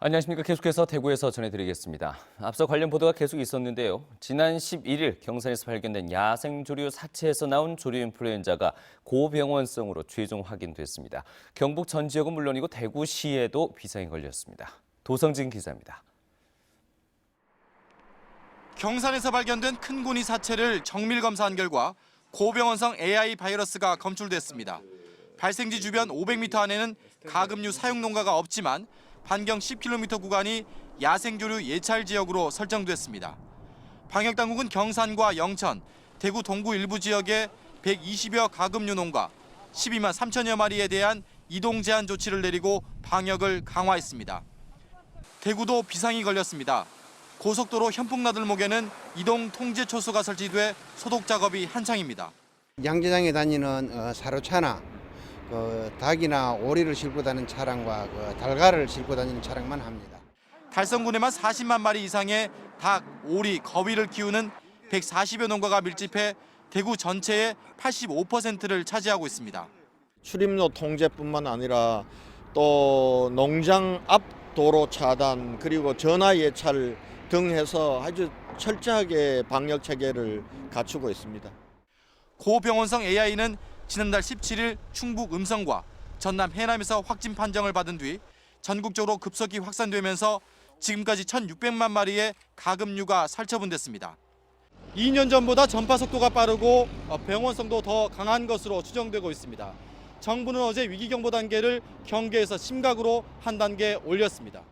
안녕하십니까. 계속해서 대구에서 전해드리겠습니다. 앞서 관련 보도가 계속 있었는데요. 지난 11일 경산에서 발견된 야생조류 사체에서 나온 조류 인플루엔자가 고병원성으로 최종 확인됐습니다. 경북 전 지역은 물론이고 대구시에도 비상이 걸렸습니다. 도성진 기자입니다. 경산에서 발견된 큰 고니 사체를 정밀 검사한 결과 고병원성 AI 바이러스가 검출됐습니다. 발생지 주변 500m 안에는 가금류 사용 농가가 없지만 반경 10km 구간이 야생조류 예찰 지역으로 설정됐습니다. 방역당국은 경산과 영천, 대구 동구 일부 지역에 120여 가금류 농가, 12만 3천여 마리에 대한 이동 제한 조치를 내리고 방역을 강화했습니다. 대구도 비상이 걸렸습니다. 고속도로 현풍나들목에는 이동 통제 초소가 설치돼 소독 작업이 한창입니다. 양재장에 다니는 사료차나 닭이나 오리를 싣고 다니는 차량과 달걀을 싣고 다니는 차량만 합니다. 달성군에만 40만 마리 이상의 닭, 오리, 거위를 키우는 140여 농가가 밀집해 대구 전체의 85%를 차지하고 있습니다. 출입로 통제뿐만 아니라 또 농장 앞 도로 차단 그리고 전화 예찰 등 해서 아주 철저하게 방역 체계를 갖추고 있습니다. 고병원성 AI는 지난달 17일 충북 음성과 전남 해남에서 확진 판정을 받은 뒤 전국적으로 급속히 확산되면서 지금까지 1,600만 마리의 가금류가 살처분됐습니다. 2년 전보다 전파 속도가 빠르고 병원성도 더 강한 것으로 추정되고 있습니다. 정부는 어제 위기경보 단계를 경계에서 심각으로 한 단계 올렸습니다.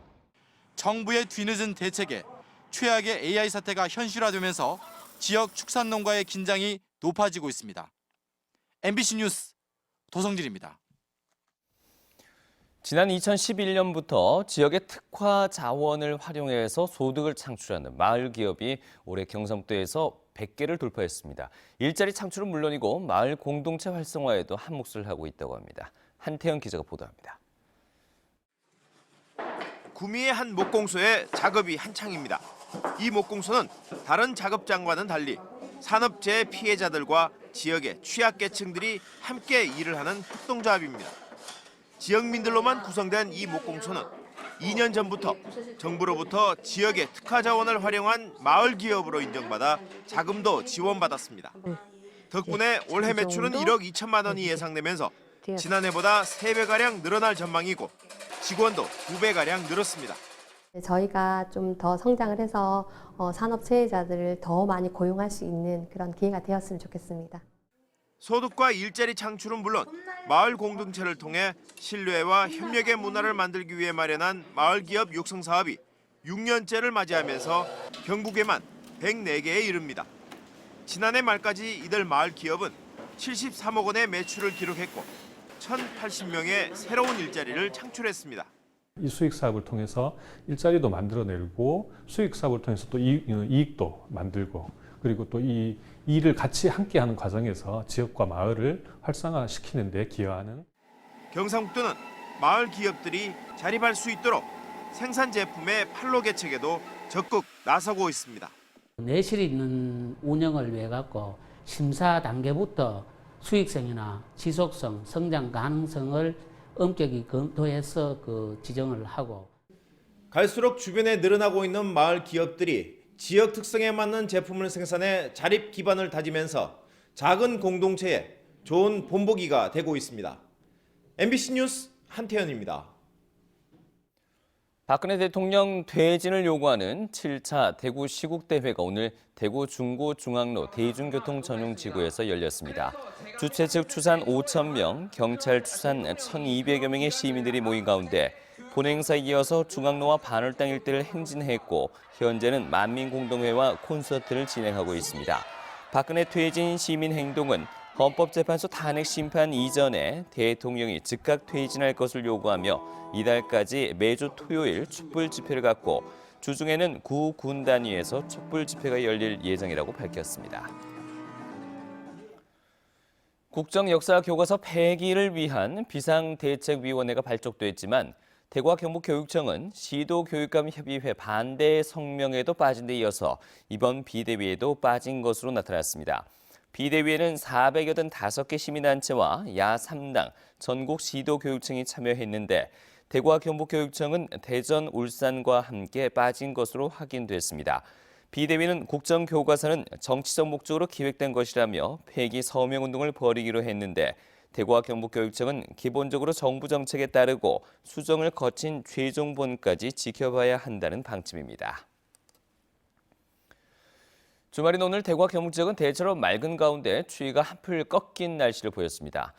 정부의 뒤늦은 대책에 최악의 AI 사태가 현실화되면서 지역 축산농가의 긴장이 높아지고 있습니다. MBC 뉴스 도성진입니다. 지난 2011년부터 지역의 특화 자원을 활용해서 소득을 창출하는 마을 기업이 올해 경상도에서 100개를 돌파했습니다. 일자리 창출은 물론이고 마을 공동체 활성화에도 한 몫을 하고 있다고 합니다. 한태영 기자가 보도합니다. 구미의 한 목공소에 작업이 한창입니다. 이 목공소는 다른 작업장과는 달리 산업재해 피해자들과 지역의 취약계층들이 함께 일을 하는 협동조합입니다. 지역민들로만 구성된 이 목공소는 2년 전부터 정부로부터 지역의 특화자원을 활용한 마을 기업으로 인정받아 자금도 지원받았습니다. 덕분에 올해 매출은 1억 2천만 원이 예상되면서 지난해보다 3배가량 늘어날 전망이고 직원도 2배가량 늘었습니다. 저희가 좀 더 성장을 해서 산업 체혜자들을 더 많이 고용할 수 있는 그런 기회가 되었으면 좋겠습니다. 소득과 일자리 창출은 물론 마을 공동체를 통해 신뢰와 협력의 문화를 만들기 위해 마련한 마을기업 육성 사업이 6년째를 맞이하면서 경북에만 104개에 이릅니다. 지난해 말까지 이들 마을 기업은 73억 원의 매출을 기록했고 1,080명의 새로운 일자리를 창출했습니다. 이 수익 사업을 통해서 일자리도 만들어내고 수익 사업을 통해서 또 이익도 만들고 그리고 또 이 일을 같이 함께하는 과정에서 지역과 마을을 활성화시키는 데 기여하는 경상북도는 마을 기업들이 자립할 수 있도록 생산 제품의 판로 개척에도 적극 나서고 있습니다. 내실 있는 운영을 위해 갖고 심사 단계부터 수익성이나 지속성, 성장 가능성을 엄격히 검토해서 지정을 하고 갈수록 주변에 늘어나고 있는 마을 기업들이 지역 특성에 맞는 제품을 생산해 자립 기반을 다지면서 작은 공동체에 좋은 본보기가 되고 있습니다. MBC 뉴스 한태현입니다. 박근혜 대통령 퇴진을 요구하는 7차 대구 시국대회가 오늘 대구 중구중앙로 대중교통전용지구에서 열렸습니다. 주최 측 추산 5,000명, 경찰 추산 1,200여 명의 시민들이 모인 가운데 본행사에 이어서 중앙로와 반월당 일대를 행진했고 현재는 만민공동회와 콘서트를 진행하고 있습니다. 박근혜 퇴진 시민행동은 헌법재판소 탄핵 심판 이전에 대통령이 즉각 퇴진할 것을 요구하며 이달까지 매주 토요일 촛불 집회를 갖고 주중에는 구 군 단위에서 촛불 집회가 열릴 예정이라고 밝혔습니다. 국정역사교과서 폐기를 위한 비상대책위원회가 발족됐지만 대구와 경북교육청은 시도교육감협의회 반대 성명에도 빠진 데 이어서 이번 비대위에도 빠진 것으로 나타났습니다. 비대위에는 485개 시민단체와 야 3당, 전국 시도교육청이 참여했는데 대구와 경북교육청은 대전, 울산과 함께 빠진 것으로 확인됐습니다. 비대위는 국정교과서는 정치적 목적으로 기획된 것이라며 폐기 서명운동을 벌이기로 했는데 대구와 경북교육청은 기본적으로 정부 정책에 따르고 수정을 거친 최종본까지 지켜봐야 한다는 방침입니다. 주말인 오늘 대구와 경북 지역은 대체로 맑은 가운데 추위가 한풀 꺾인 날씨를 보였습니다.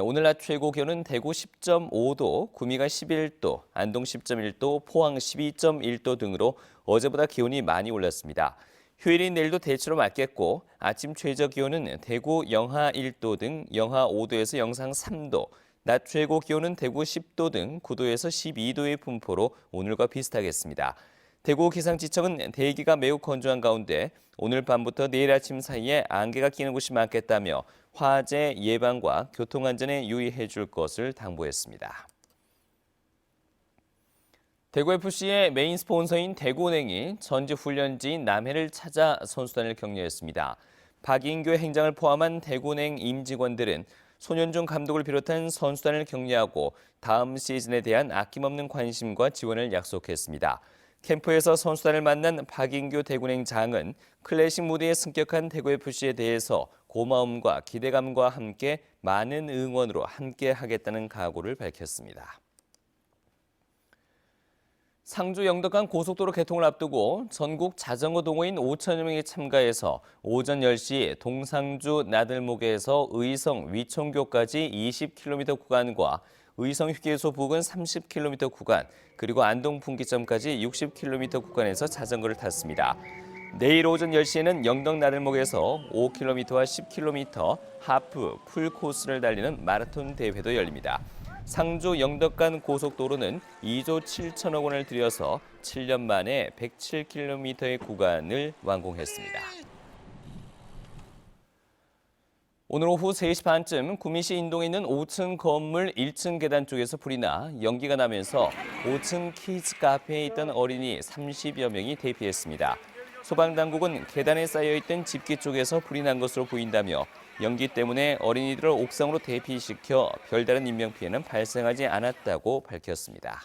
오늘 낮 최고 기온은 대구 10.5도, 구미가 11도, 안동 10.1도, 포항 12.1도 등으로 어제보다 기온이 많이 올랐습니다. 휴일인 내일도 대체로 맑겠고 아침 최저 기온은 대구 영하 1도 등 영하 5도에서 영상 3도, 낮 최고 기온은 대구 10도 등 9도에서 12도의 분포로 오늘과 비슷하겠습니다. 대구 기상지청은 대기가 매우 건조한 가운데 오늘 밤부터 내일 아침 사이에 안개가 끼는 곳이 많겠다며 화재 예방과 교통안전에 유의해 줄 것을 당부했습니다. 대구FC의 메인 스폰서인 대구은행이 전지훈련지인 남해를 찾아 선수단을 격려했습니다. 박인교 행장을 포함한 대구은행 임직원들은 손현중 감독을 비롯한 선수단을 격려하고 다음 시즌에 대한 아낌없는 관심과 지원을 약속했습니다. 캠프에서 선수단을 만난 박인교 대구은행장은 클래식 무대에 승격한 대구FC에 대해서 고마움과 기대감과 함께 많은 응원으로 함께하겠다는 각오를 밝혔습니다. 상주 영덕간 고속도로 개통을 앞두고 전국 자전거 동호인 5천여 명이 참가해서 오전 10시 동상주 나들목에서 의성 위총교까지 20km 구간과 의성 휴게소 부근 30km 구간, 그리고 안동 분기점까지 60km 구간에서 자전거를 탔습니다. 내일 오전 10시에는 영덕 나들목에서 5km와 10km 하프 풀코스를 달리는 마라톤 대회도 열립니다. 상주 영덕 간 고속도로는 2조 7천억 원을 들여서 7년 만에 107km의 구간을 완공했습니다. 오늘 오후 3시 반쯤 구미시 인동에 있는 5층 건물 1층 계단 쪽에서 불이 나 연기가 나면서 5층 키즈 카페에 있던 어린이 30여 명이 대피했습니다. 소방당국은 계단에 쌓여있던 집기 쪽에서 불이 난 것으로 보인다며 연기 때문에 어린이들을 옥상으로 대피시켜 별다른 인명피해는 발생하지 않았다고 밝혔습니다.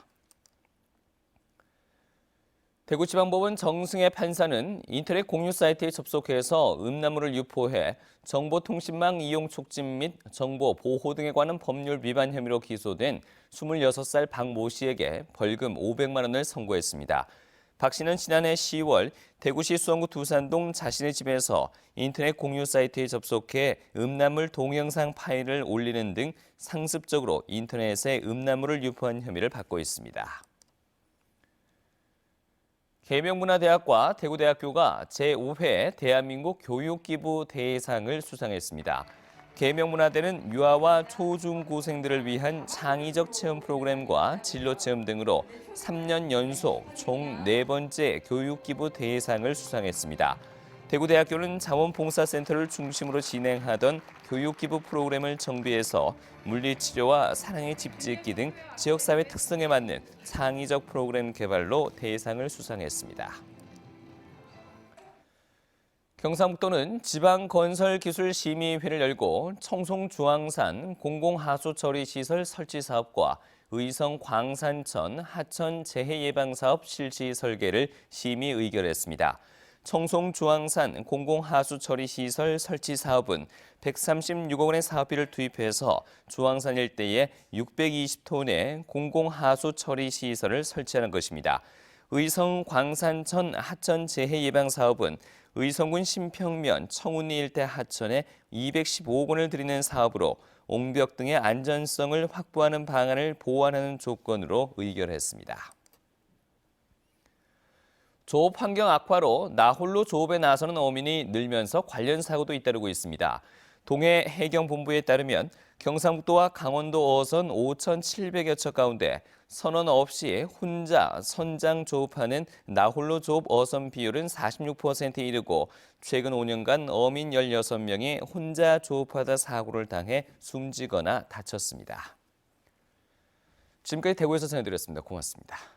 대구지방법원 정승혜 판사는 인터넷 공유 사이트에 접속해서 음란물을 유포해 정보통신망 이용 촉진 및 정보 보호 등에 관한 법률 위반 혐의로 기소된 26살 박 모 씨에게 벌금 500만 원을 선고했습니다. 박 씨는 지난해 10월 대구시 수원구 두산동 자신의 집에서 인터넷 공유 사이트에 접속해 음란물 동영상 파일을 올리는 등 상습적으로 인터넷에 음란물을 유포한 혐의를 받고 있습니다. 계명문화대학과 대구대학교가 제5회 대한민국 교육기부 대상을 수상했습니다. 계명문화대는 유아와 초중고생들을 위한 창의적 체험 프로그램과 진로체험 등으로 3년 연속 총 4번째 교육기부 대상을 수상했습니다. 대구대학교는 자원봉사센터를 중심으로 진행하던 교육기부 프로그램을 정비해서 물리치료와 사랑의 집짓기 등 지역사회 특성에 맞는 창의적 프로그램 개발로 대상을 수상했습니다. 경상북도는 지방건설기술심의회를 열고 청송주황산 공공하수처리시설 설치 사업과 의성 광산천 하천 재해예방사업 실시 설계를 심의 의결했습니다. 청송주황산 공공하수처리시설 설치 사업은 136억 원의 사업비를 투입해서 주황산 일대에 620톤의 공공하수처리시설을 설치하는 것입니다. 의성 광산천 하천 재해예방사업은 의성군 신평면 청운리 일대 하천에 215억 원을 들이는 사업으로 옹벽 등의 안전성을 확보하는 방안을 보완하는 조건으로 의결했습니다. 조업 환경 악화로 나홀로 조업에 나서는 어민이 늘면서 관련 사고도 잇따르고 있습니다. 동해 해경본부에 따르면 경상북도와 강원도 어선 5,700여 척 가운데 선원 없이 혼자 선장 조업하는 나홀로 조업 어선 비율은 46%에 이르고 최근 5년간 어민 16명이 혼자 조업하다 사고를 당해 숨지거나 다쳤습니다. 지금까지 대구에서 전해드렸습니다. 고맙습니다.